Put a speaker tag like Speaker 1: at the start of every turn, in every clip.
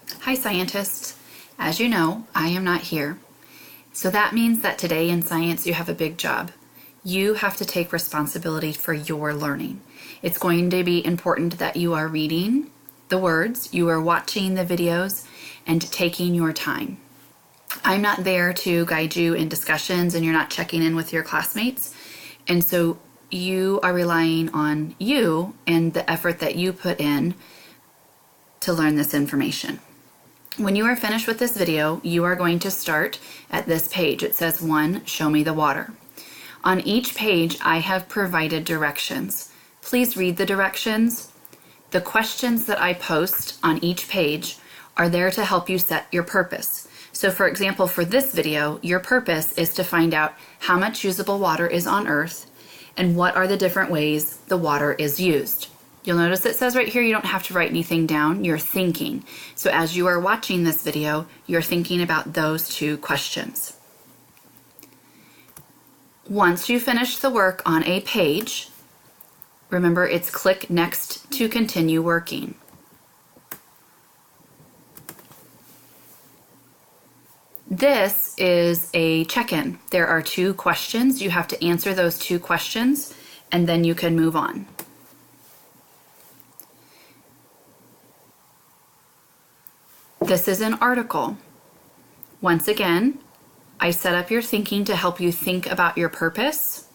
Speaker 1: Hi scientists. As you know, I am not here. So that means that today in science you have a big job. You have to take responsibility for your learning. It's going to be important that you are reading the words, you are watching the videos, and taking your time. I'm not there to guide you in discussions, and you're not checking in with your classmates. And so you are relying on you and the effort that you put in to learn this information. When you are finished with this video, you are going to start at this page. It says 1, show me the water. On each page, I have provided directions. Please read the directions. The questions that I post on each page are there to help you set your purpose. So for example, for this video, your purpose is to find out how much usable water is on Earth and what are the different ways the water is used. You'll notice it says right here you don't have to write anything down, you're thinking. So as you are watching this video, you're thinking about those 2 questions. Once you finish the work on a page, remember it's click next to continue working. This is a check-in. There are 2 questions. You have to answer those 2 questions and then you can move on. This is an article. Once again, I set up your thinking to help you think about your purpose.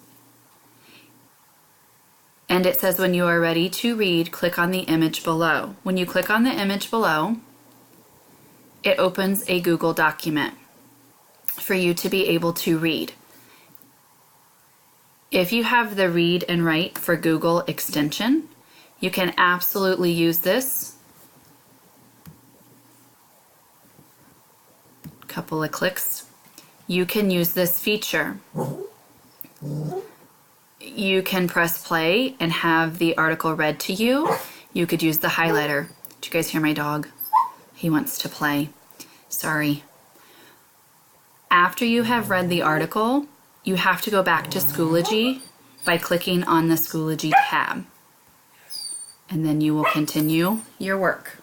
Speaker 1: And it says when you are ready to read, click on the image below. When you click on the image below, it opens a Google document for you to be able to read. If you have the Read and Write for Google extension, you can absolutely use this. Couple of clicks. You can use this feature. You can press play and have the article read to you. You could use the highlighter. Did you guys hear my dog? He wants to play. Sorry. After you have read the article, you have to go back to Schoology by clicking on the Schoology tab. And then you will continue your work.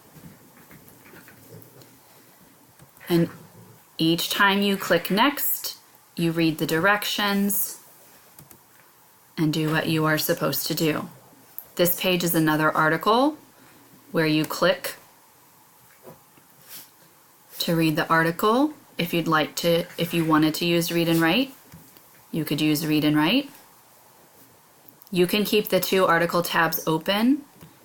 Speaker 1: And each time you click next, you read the directions and do what you are supposed to do. This page is another article where you click to read the article. If you wanted to use Read and Write, you could use Read and Write. You can keep the 2 article tabs open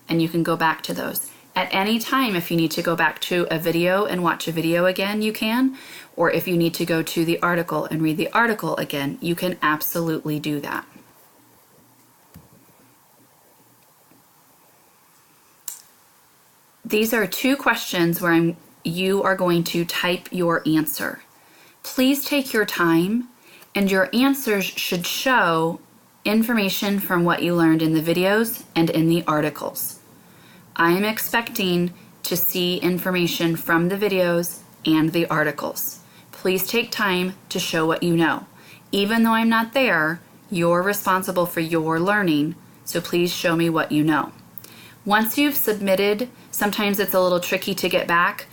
Speaker 1: and you can go back to those. At any time, if you need to go back to a video and watch a video again, you can. Or if you need to go to the article and read the article again, you can absolutely do that. These are 2 questions where you are going to type your answer. Please take your time, and your answers should show information from what you learned in the videos and in the articles. I am expecting to see information from the videos and the articles. Please take time to show what you know. Even though I'm not there, you're responsible for your learning, so please show me what you know. Once you've submitted, sometimes it's a little tricky to get back.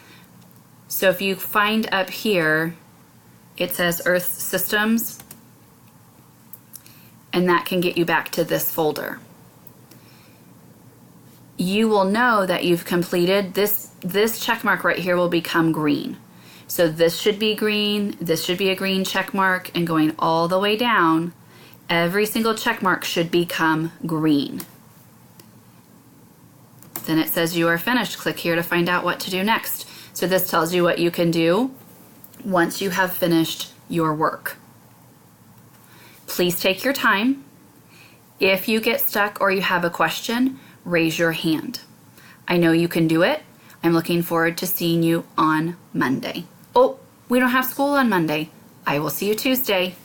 Speaker 1: So if you find up here, it says Earth Systems, and that can get you back to this folder. You will know that you've completed this check mark right here will become green. So this should be green, this should be a green check mark, and going all the way down, every single check mark should become green. Then it says you are finished. Click here to find out what to do next. So this tells you what you can do once you have finished your work. Please take your time. If you get stuck or you have a question, raise your hand. I know you can do it. I'm looking forward to seeing you on Monday. Oh, we don't have school on Monday. I will see you Tuesday.